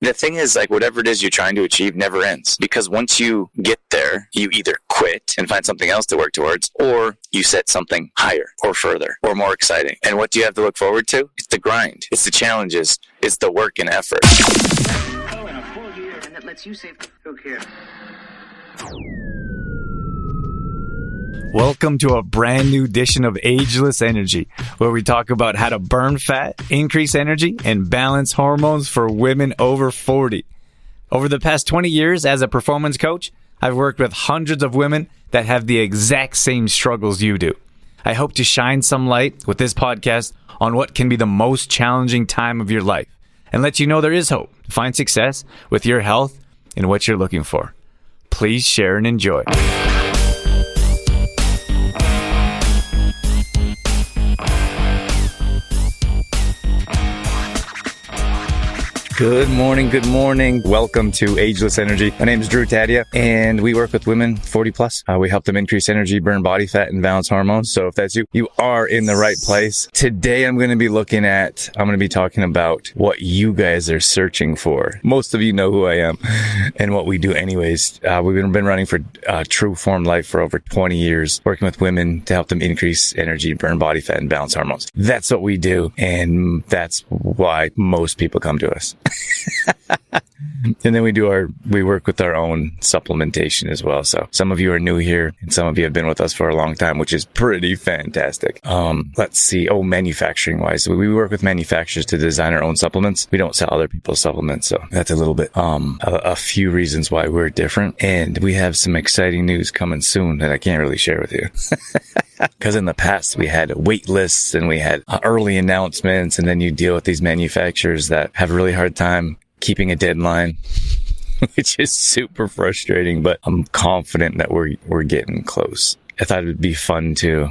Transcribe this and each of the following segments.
The thing is, like, whatever it is you're trying to achieve never ends, because once you get there, you either quit and find something else to work towards, or you set something higher or further or more exciting. And what do you have to look forward to? It's the grind. It's the challenges. It's the work and effort. Oh, and a full year, and that lets you save. Who cares? Welcome to a brand new edition of Ageless Energy, where we talk about how to burn fat, increase energy, and balance hormones for women over 40. Over the past 20 years as a performance coach, I've worked with hundreds of women that have the exact same struggles you do. I hope to shine some light with this podcast on what can be the most challenging time of your life and let you know there is hope to find success with your health and what you're looking for. Please share and enjoy. Good morning. Welcome to Ageless Energy. My name is Drew Tadia, and we work with women 40 plus. We help them increase energy, burn body fat, and balance hormones. So if that's you, you are in the right place. Today, I'm going to be talking about what you guys are searching for. Most of you know who I am and what we do anyways. We've been running for True Form Life for over 20 years, working with women to help them increase energy, burn body fat, and balance hormones. That's what we do, and that's why most people come to us. And then we work with our own supplementation as well. So some of you are new here and some of you have been with us for a long time, which is pretty fantastic. Let's see. Manufacturing wise, we work with manufacturers to design our own supplements. We don't sell other people's supplements. So that's a little bit, a few reasons why we're different. And we have some exciting news coming soon that I can't really share with you. Because in the past, we had wait lists and we had early announcements, and then you deal with these manufacturers that have a really hard time keeping a deadline, which is super frustrating, but I'm confident that we're getting close. I thought it would be fun to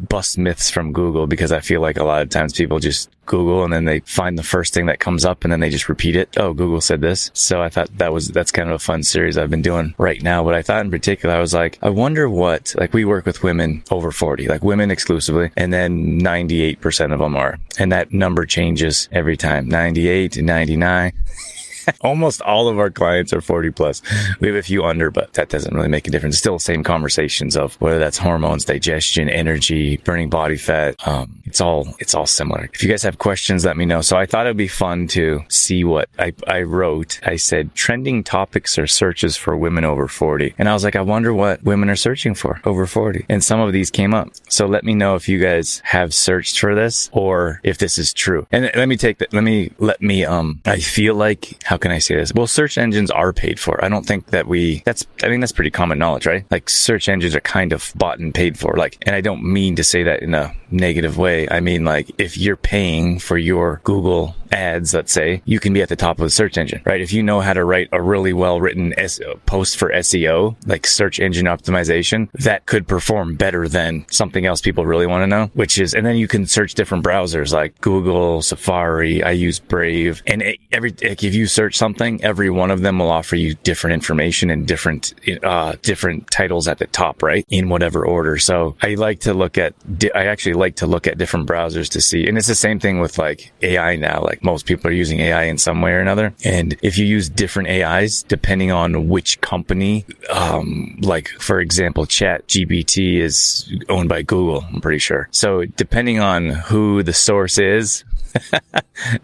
bust myths from Google, because I feel like a lot of times people just Google and then they find the first thing that comes up and then they just repeat it. Oh, Google said this. So I thought that's kind of a fun series I've been doing right now. But I thought in particular, I was like, I wonder what, like, we work with women over 40, like women exclusively, and then 98% of them are. And that number changes every time, 98 and 99. Almost all of our clients are 40 plus. We have a few under, but that doesn't really make a difference. It's still the same conversations of whether that's hormones, digestion, energy, burning body fat. It's all similar. If you guys have questions, let me know. So I thought it'd be fun to see what I wrote. I said trending topics or searches for women over 40. And I was like, I wonder what women are searching for over 40. And some of these came up. So let me know if you guys have searched for this or if this is true. And I feel like, how can I say this? Well, search engines are paid for. I don't think that that's pretty common knowledge, right? Like, search engines are kind of bought and paid for. Like, and I don't mean to say that in a negative way. I mean, like, if you're paying for your Google ads, let's say, you can be at the top of the search engine, right? If you know how to write a really well-written post for SEO, like search engine optimization, that could perform better than something else people really want to know, and then you can search different browsers like Google, Safari. I use Brave, and if you search something, every one of them will offer you different information and different titles at the top, right? In whatever order. So I actually like to look at different browsers to see, and it's the same thing with like AI now. Like, most people are using AI in some way or another. And if you use different AIs, depending on which company, like, for example, ChatGPT is owned by Google, I'm pretty sure. So depending on who the source is,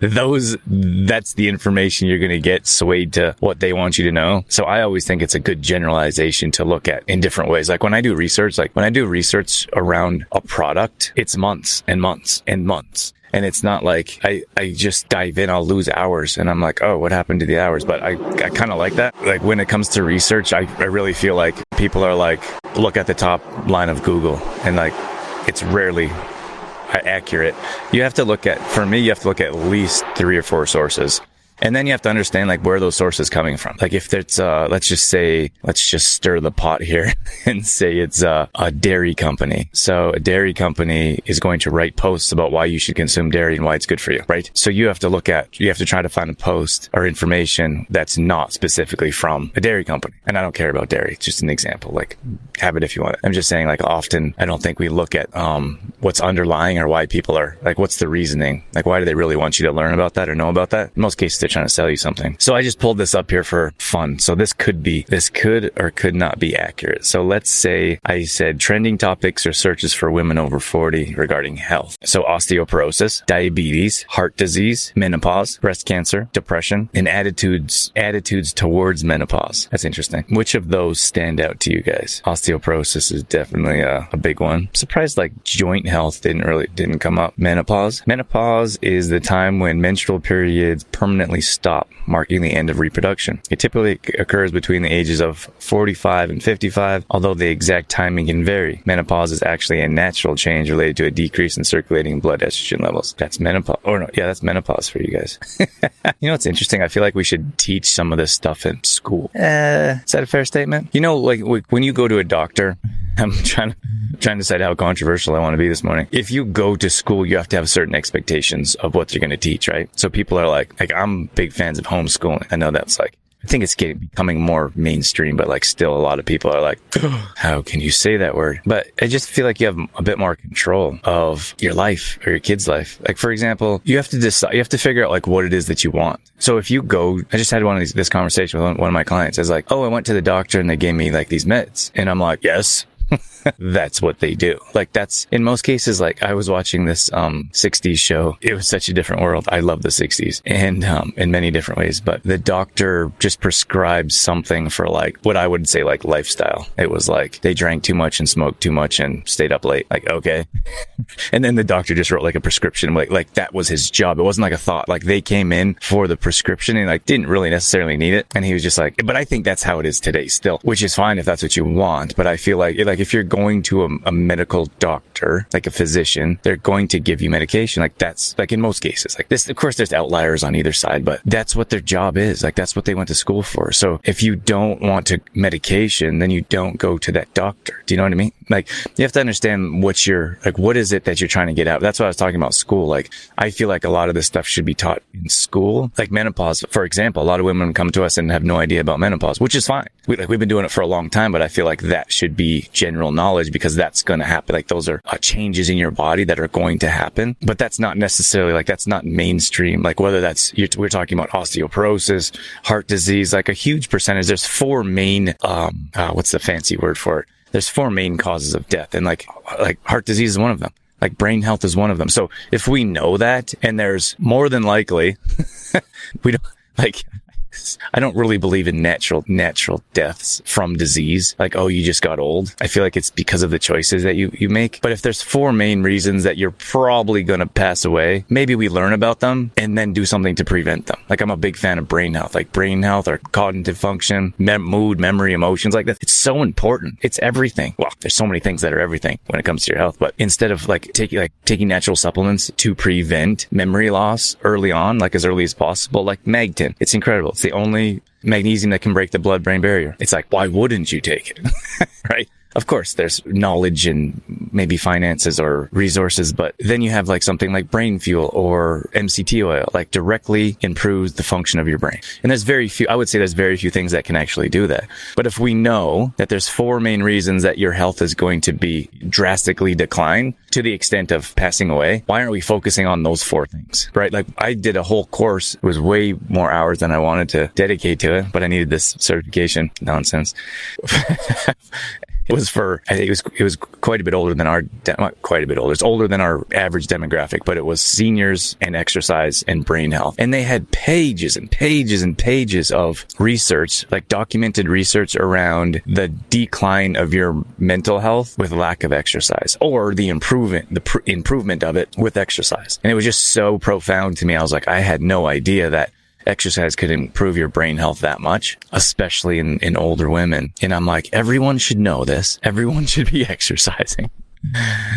that's the information you're going to get swayed to what they want you to know. So I always think it's a good generalization to look at in different ways. Like, when I do research around a product, it's months and months and months. And it's not like I just dive in, I'll lose hours and I'm like, oh, what happened to the hours? But I kind of like that. Like, when it comes to research, I really feel like people are like, look at the top line of Google, and like, it's rarely accurate. You have to look at least 3 or 4 sources. And then you have to understand, like, where those sources coming from. Like, if it's, let's just stir the pot here and say it's a dairy company. So a dairy company is going to write posts about why you should consume dairy and why it's good for you, right? So you have to try to find a post or information that's not specifically from a dairy company. And I don't care about dairy. It's just an example. Like, have it if you want it. I'm just saying, like, often I don't think we look at, what's underlying or why people are, like, what's the reasoning? Like, why do they really want you to learn about that or know about that? In most cases, they're trying to sell you something. So I just pulled this up here for fun. So this could or could not be accurate. So let's say I said trending topics or searches for women over 40 regarding health. So osteoporosis, diabetes, heart disease, menopause, breast cancer, depression, and attitudes towards menopause. That's interesting. Which of those stand out to you guys? Osteoporosis is definitely a big one. I'm surprised like joint health didn't come up. Menopause is the time when menstrual periods permanently stop, marking the end of reproduction. It typically occurs between the ages of 45 and 55, although the exact timing can vary. Menopause is actually a natural change related to a decrease in circulating blood estrogen levels. That's menopause. That's menopause for you guys. You know what's interesting? I feel like we should teach some of this stuff in school. Is that a fair statement? You know, like when you go to a doctor, I'm trying to decide how controversial I want to be this morning. If you go to school, you have to have certain expectations of what they're going to teach, right? So people are like I'm big fans of homeschooling. I know that's like, I think it's becoming more mainstream, but like still a lot of people are like, how can you say that word? But I just feel like you have a bit more control of your life or your kid's life. Like, for example, you have to decide, you have to figure out like what it is that you want. So if you go, I just had this conversation with one of my clients. I was like, I went to the doctor and they gave me like these meds. And I'm like, yes. That's what they do. Like that's in most cases, like I was watching this 60s show. It was such a different world. I love the 60s and in many different ways, but the doctor just prescribed something for like what I would say like lifestyle. It was like they drank too much and smoked too much and stayed up late. Like, okay. And then the doctor just wrote like a prescription. Like that was his job. It wasn't like a thought. Like they came in for the prescription and like didn't really necessarily need it. And he was just like, but I think that's how it is today still, which is fine if that's what you want. But I feel like if you're going to a medical doctor, like a physician, they're going to give you medication. Like that's like in most cases like this, of course there's outliers on either side, but that's what their job is. Like that's what they went to school for. So if you don't want medication, then you don't go to that doctor. Do you know what I mean? Like you have to understand what is it that you're trying to get out? That's what I was talking about school. Like I feel like a lot of this stuff should be taught in school. Like menopause, for example, a lot of women come to us and have no idea about menopause, which is fine. We've been doing it for a long time, but I feel like that should be general knowledge because that's going to happen. Like those are changes in your body that are going to happen, but that's not necessarily like, that's not mainstream. Like whether we're talking about osteoporosis, heart disease, like a huge percentage. There's four main, what's the fancy word for it? There's four main causes of death. And like heart disease is one of them. Like brain health is one of them. So if we know that, and there's more than likely, we don't like, I don't really believe in natural deaths from disease. Like, you just got old. I feel like it's because of the choices that you make. But if there's four main reasons that you're probably going to pass away, maybe we learn about them and then do something to prevent them. Like I'm a big fan of brain health, or cognitive function, mood, memory, emotions like that. It's so important. It's everything. Well, there's so many things that are everything when it comes to your health, but instead of taking natural supplements to prevent memory loss early on, like as early as possible, like Magtin, it's incredible. It's the only magnesium that can break the blood-brain barrier. It's like, why wouldn't you take it? Right? Of course, there's knowledge and maybe finances or resources, but then you have like something like brain fuel or MCT oil, like directly improves the function of your brain. And there's very few things that can actually do that. But if we know that there's four main reasons that your health is going to be drastically decline to the extent of passing away, why aren't we focusing on those four things, right? Like I did a whole course. It was way more hours than I wanted to dedicate to it, but I needed this certification nonsense. It was quite a bit older than not quite a bit older. It's older than our average demographic, but it was seniors and exercise and brain health. And they had pages and pages and pages of research, like documented research around the decline of your mental health with lack of exercise or the improvement of it with exercise. And it was just so profound to me. I was like, I had no idea that exercise could improve your brain health that much, especially in older women. And I'm like, everyone should know this. Everyone should be exercising.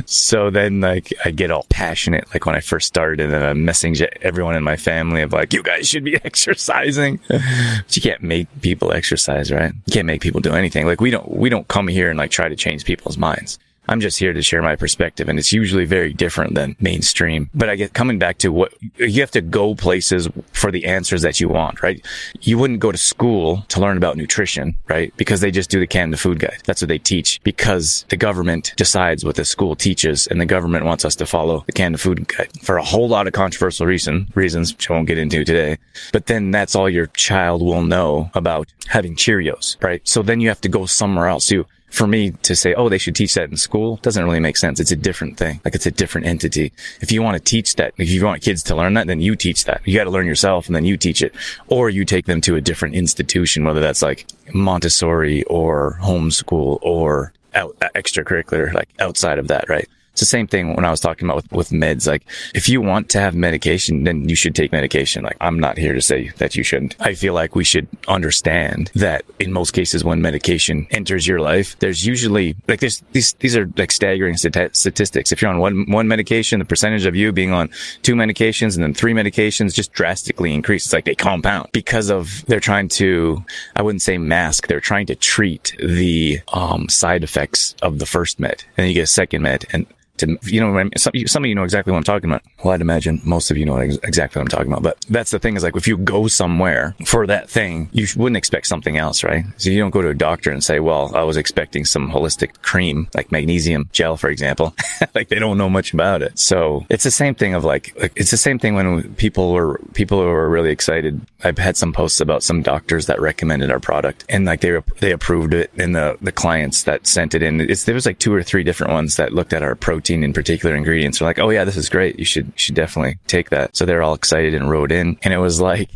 So then like I get all passionate like when I first started, and then I'm messaging everyone in my family of like, you guys should be exercising. But you can't make people exercise, right? You can't make people do anything. Like we don't come here and like try to change people's minds. I'm just here to share my perspective, and it's usually very different than mainstream. But I get coming back to what you have to go places for the answers that you want, right? You wouldn't go to school to learn about nutrition, right? Because they just do the canned food guide. That's what they teach because the government decides what the school teaches, and the government wants us to follow the canned food guide for a whole lot of controversial reasons, which I won't get into today. But then that's all your child will know about having Cheerios, right? So then you have to go somewhere else. For me to say, oh, they should teach that in school doesn't really make sense. It's a different thing. Like, it's a different entity. If you want to teach that, if you want kids to learn that, then you teach that. You got to learn yourself and then you teach it. Or you take them to a different institution, whether that's like Montessori or homeschool or extracurricular, like outside of that, right? It's the same thing when I was talking about with meds. Like, if you want to have medication, then you should take medication. Like, I'm not here to say that you shouldn't. I feel like we should understand that in most cases when medication enters your life, there's usually like these are like staggering statistics. If you're on one medication, the percentage of you being on 2 medications and then 3 medications just drastically increases. Like, they compound because they're trying to, I wouldn't say mask, they're trying to treat the side effects of the first med, and then you get a second med, and some of you know exactly what I'm talking about. Well, I'd imagine most of you know exactly what I'm talking about. But that's the thing, is like, if you go somewhere for that thing, you wouldn't expect something else, right? So you don't go to a doctor and say, well, I was expecting some holistic cream, like magnesium gel, for example. Like, they don't know much about it. So it's the same thing of like it's the same thing when people who are really excited. I've had some posts about some doctors that recommended our product, and like they approved it, and the clients that sent it in, there was like 2 or 3 different ones that looked at our protein in particular ingredients. They're like, oh yeah, this is great. You should definitely take that. So they're all excited and wrote in, and it was like,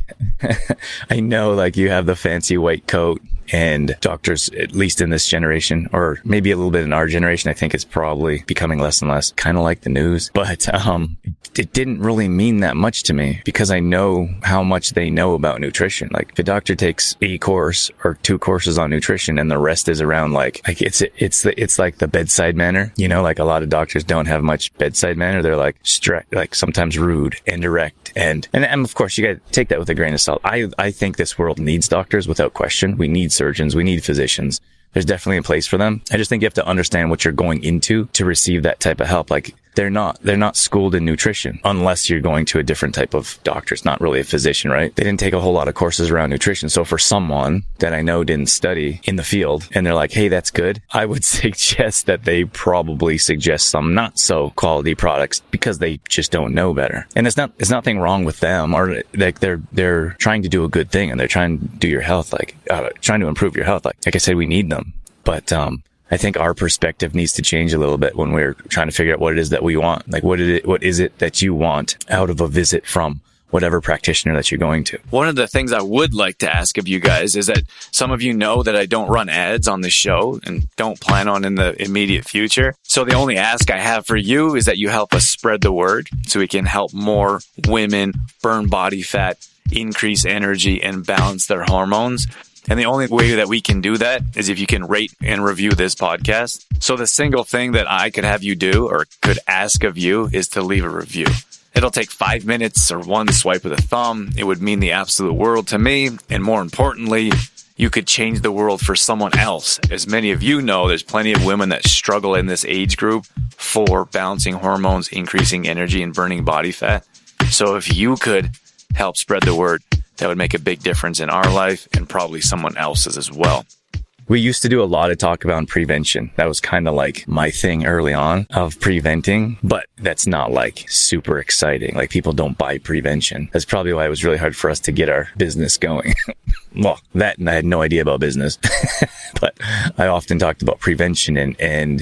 I know, like, you have the fancy white coat, and doctors, at least in this generation, or maybe a little bit in our generation, I think it's probably becoming less and less, kind of like the news. But it didn't really mean that much to me because I know how much they know about nutrition. Like, if a doctor takes a course or 2 courses on nutrition and the rest is around like it's like the bedside manner, you know, like a lot of doctors don't have much bedside manner. They're like like sometimes rude and direct, and of course you got to take that with a grain of salt. I think this world needs doctors without question. We need surgeons, we need physicians. There's definitely a place for them. I just think you have to understand what you're going into to receive that type of help. Like, they're not schooled in nutrition unless you're going to a different type of doctor. It's not really a physician, right? They didn't take a whole lot of courses around nutrition. So for someone that I know didn't study in the field and they're like, hey, that's good, I would suggest that they probably suggest some not so quality products because they just don't know better. And there's nothing wrong with them, or like they're trying to do a good thing and they're trying to do your health, like trying to improve your health. Like I said, we need them. But I think our perspective needs to change a little bit when we're trying to figure out what it is that we want. Like, what is it that you want out of a visit from whatever practitioner that you're going to? One of the things I would like to ask of you guys is that some of you know that I don't run ads on the show and don't plan on in the immediate future. So the only ask I have for you is that you help us spread the word so we can help more women burn body fat, increase energy, and balance their hormones. And the only way that we can do that is if you can rate and review this podcast. So the single thing that I could have you do or could ask of you is to leave a review. It'll take 5 minutes or 1 swipe of the thumb. It would mean the absolute world to me. And more importantly, you could change the world for someone else. As many of you know, there's plenty of women that struggle in this age group for balancing hormones, increasing energy, and burning body fat. So if you could help spread the word, that would make a big difference in our life and probably someone else's as well. We used to do a lot of talk about prevention. That was kind of like my thing early on, of preventing, but that's not like super exciting. Like, people don't buy prevention. That's probably why it was really hard for us to get our business going. Well, that, and I had no idea about business, but I often talked about prevention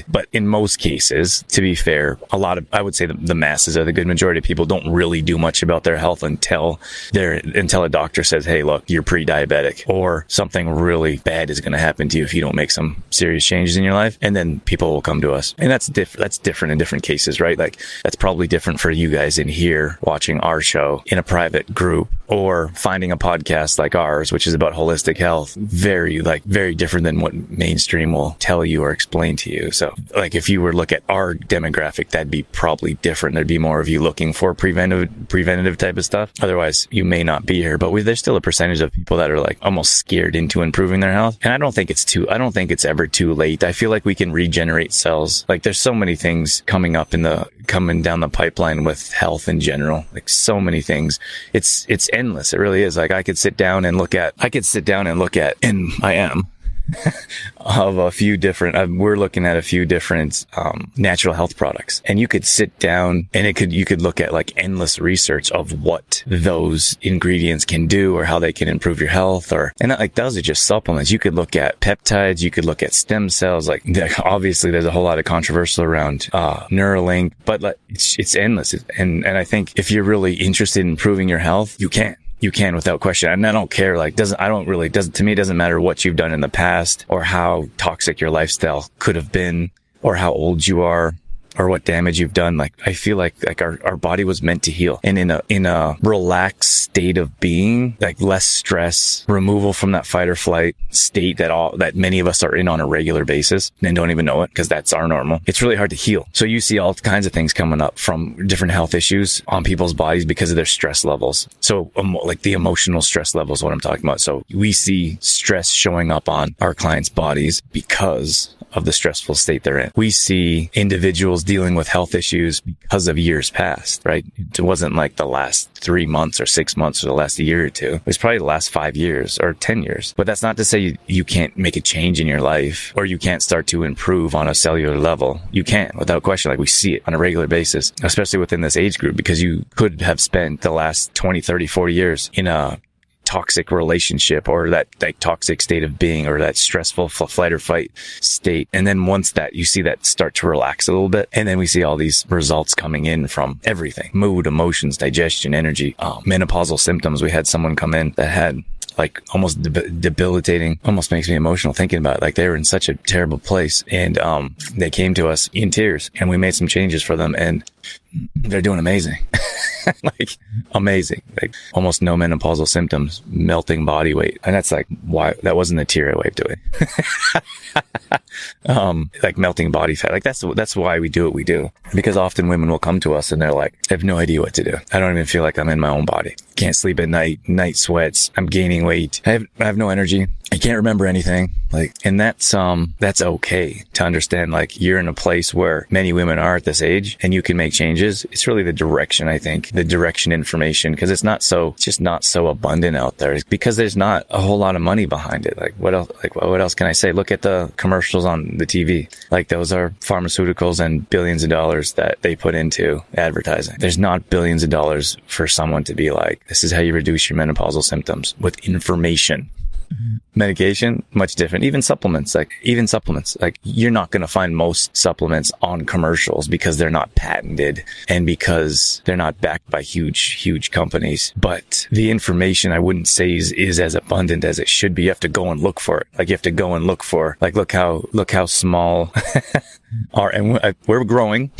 but in most cases, to be fair, I would say the masses, or the good majority of people, don't really do much about their health until a doctor says, hey, look, you're pre-diabetic, or something really bad is going to happen to you if you don't make some serious changes in your life. And then people will come to us. And that's different in different cases, right? Like, that's probably different for you guys in here watching our show in a private group, or finding a podcast like ours, which is about holistic health. Very different than what mainstream will tell you or explain to you. So, like, if you were to look at our demographic, that'd be probably different. There'd be more of you looking for preventative type of stuff. Otherwise, you may not be here. But there's still a percentage of people that are like almost scared into improving their health. And I don't think it's I don't think it's ever too late. I feel like we can regenerate cells. Like there's so many things coming down the pipeline with health in general. Like so many things. It's endless. It really is. Like I could sit down and look at, and I am, of a few different, we're looking at a few different, natural health products. And you could sit down and you could look at like endless research of what those ingredients can do or how they can improve your health and like those are just supplements. You could look at peptides. You could look at stem cells. Like obviously there's a whole lot of controversial around, Neuralink, but like, it's endless. And I think if you're really interested in improving your health, you can. You can without question. And I don't care, like, to me, it doesn't matter what you've done in the past or how toxic your lifestyle could have been or how old you are or what damage you've done. Like, I feel like our body was meant to heal. And in a relaxed state of being, like less stress, removal from that fight or flight state that many of us are in on a regular basis and don't even know it because that's our normal. It's really hard to heal. So you see all kinds of things coming up from different health issues on people's bodies because of their stress levels. So like the emotional stress levels, what I'm talking about. So we see stress showing up on our clients' bodies because of the stressful state they're in. We see individuals dealing with health issues because of years past, right? It wasn't like the last 3 months or 6 months or the last year or two. It was probably the last 5 years or 10 years. But that's not to say you can't make a change in your life or you can't start to improve on a cellular level. You can, without question. Like we see it on a regular basis, especially within this age group, because you could have spent the last 20, 30, 40 years in a toxic relationship or that like toxic state of being or that stressful flight or fight state. And then once that you see that start to relax a little bit, and then we see all these results coming in from everything: mood, emotions, digestion, energy, menopausal symptoms. We had someone come in that had like almost debilitating, almost makes me emotional thinking about it. Like they were in such a terrible place, and they came to us in tears, and we made some changes for them, and they're doing amazing. Like amazing, like almost no menopausal symptoms, melting body weight. And that's like, why that wasn't the tear I wiped away. Like melting body fat. Like that's why we do what we do, because often women will come to us and they're like, I have no idea what to do. I don't even feel like I'm in my own body. Can't sleep at night sweats. I'm gaining weight. I have no energy. I can't remember anything. Like, and that's okay to understand. Like you're in a place where many women are at this age and you can make changes. It's really the direction, I think, the direction information, because it's just not so abundant out there, because there's not a whole lot of money behind it. Like what else can I say? Look at the commercials on the TV. Like those are pharmaceuticals and billions of dollars that they put into advertising. There's not billions of dollars for someone to be like, this is how you reduce your menopausal symptoms with information. Medication, much different. Even supplements, like you're not going to find most supplements on commercials because they're not patented and because they're not backed by huge companies. But the information, I wouldn't say is as abundant as it should be. You have to go and look for it. Like you have to go and look for, like, look how small we're growing,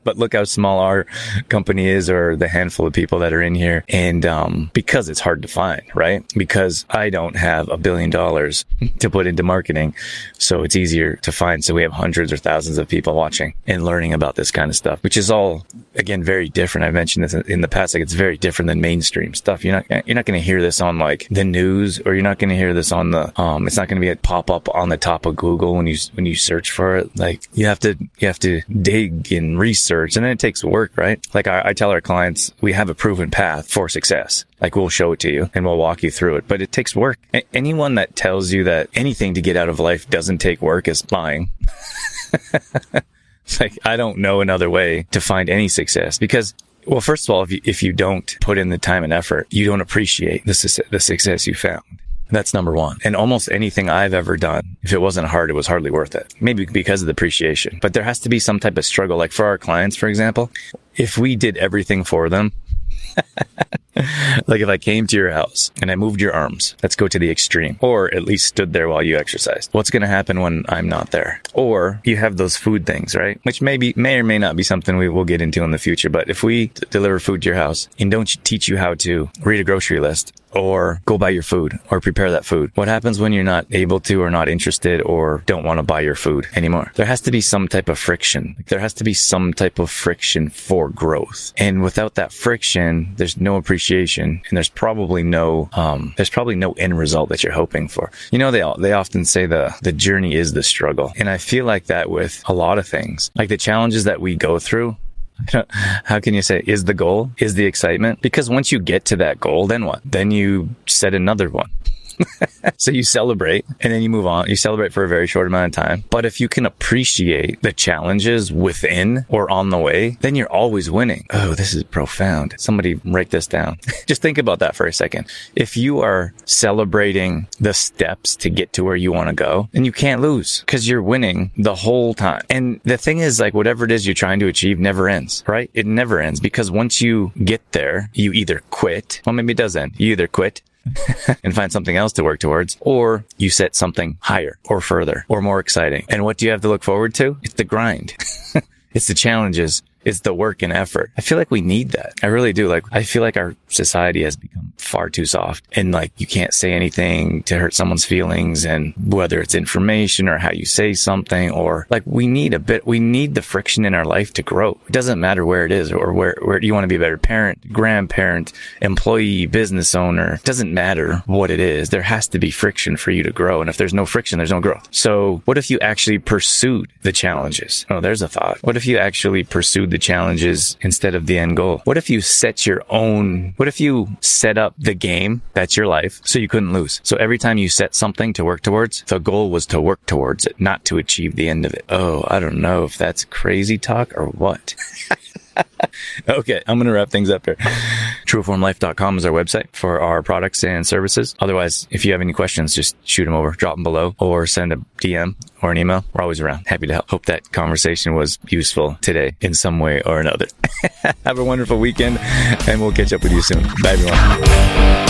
but look how small our company is, or the handful of people that are in here. And, because it's hard to find, right? Because I don't have $1 billion to put into marketing. So it's easier to find. So we have hundreds or thousands of people watching and learning about this kind of stuff, which is all, again, very different. I mentioned this in the past. Like it's very different than mainstream stuff. You're not going to hear this on like the news, or you're not going to hear this on the, it's not going to be a pop up on the top of Google when you search for it. Like you have to dig and research, and then it takes work, right? Like I tell our clients, we have a proven path for success. Like we'll show it to you and we'll walk you through it, but it takes work. Anyone that tells you that anything to get out of life doesn't take work is lying. It's like, I don't know another way to find any success, because, well, first of all, if you don't put in the time and effort, you don't appreciate the success you found. That's number one. And almost anything I've ever done, if it wasn't hard, it was hardly worth it. Maybe because of the appreciation, but there has to be some type of struggle. Like for our clients, for example, if we did everything for them, like if I came to your house and I moved your arms, let's go to the extreme, or at least stood there while you exercised. What's going to happen when I'm not there? Or you have those food things, right? Which may or may not be something we will get into in the future. But if we deliver food to your house and don't teach you how to read a grocery list, or go buy your food or prepare that food? What happens when you're not able to or not interested or don't want to buy your food anymore? There has to be some type of friction. There has to be some type of friction for growth. And without that friction, there's no appreciation, and there's probably no end result that you're hoping for. You know, they often say the journey is the struggle. And I feel like that with a lot of things, like the challenges that we go through. How can you say is the goal, is the excitement? Because once you get to that goal, then what? Then you set another one. So you celebrate and then you move on. You celebrate for a very short amount of time. But if you can appreciate the challenges within or on the way, then you're always winning. Oh, this is profound. Somebody write this down. Just think about that for a second. If you are celebrating the steps to get to where you want to go, then you can't lose because you're winning the whole time. And the thing is, like, whatever it is you're trying to achieve never ends, right? It never ends, because once you get there, you either quit. Well, maybe it does end. You either quit and find something else to work towards, or you set something higher or further or more exciting. And what do you have to look forward to? It's the grind. It's the challenges. It's the work and effort. I feel like we need that. I really do. Like, I feel like our society has become far too soft, and like, you can't say anything to hurt someone's feelings, and whether it's information or how you say something, or like, we need the friction in our life to grow. It doesn't matter where it is, or where you want to be a better parent, grandparent, employee, business owner. It doesn't matter what it is. There has to be friction for you to grow. And if there's no friction, there's no growth. So what if you actually pursued the challenges? Oh, there's a thought. What if you actually pursued the challenges instead of the end goal? What if you set up the game that's your life so you couldn't lose? So every time you set something to work towards, the goal was to work towards it, not to achieve the end of it. Oh, I don't know if that's crazy talk or what. Okay, I'm going to wrap things up here. TrueFormLife.com is our website for our products and services. Otherwise, if you have any questions, just shoot them over, drop them below, or send a DM or an email. We're always around. Happy to help. Hope that conversation was useful today in some way or another. Have a wonderful weekend, and we'll catch up with you soon. Bye, everyone.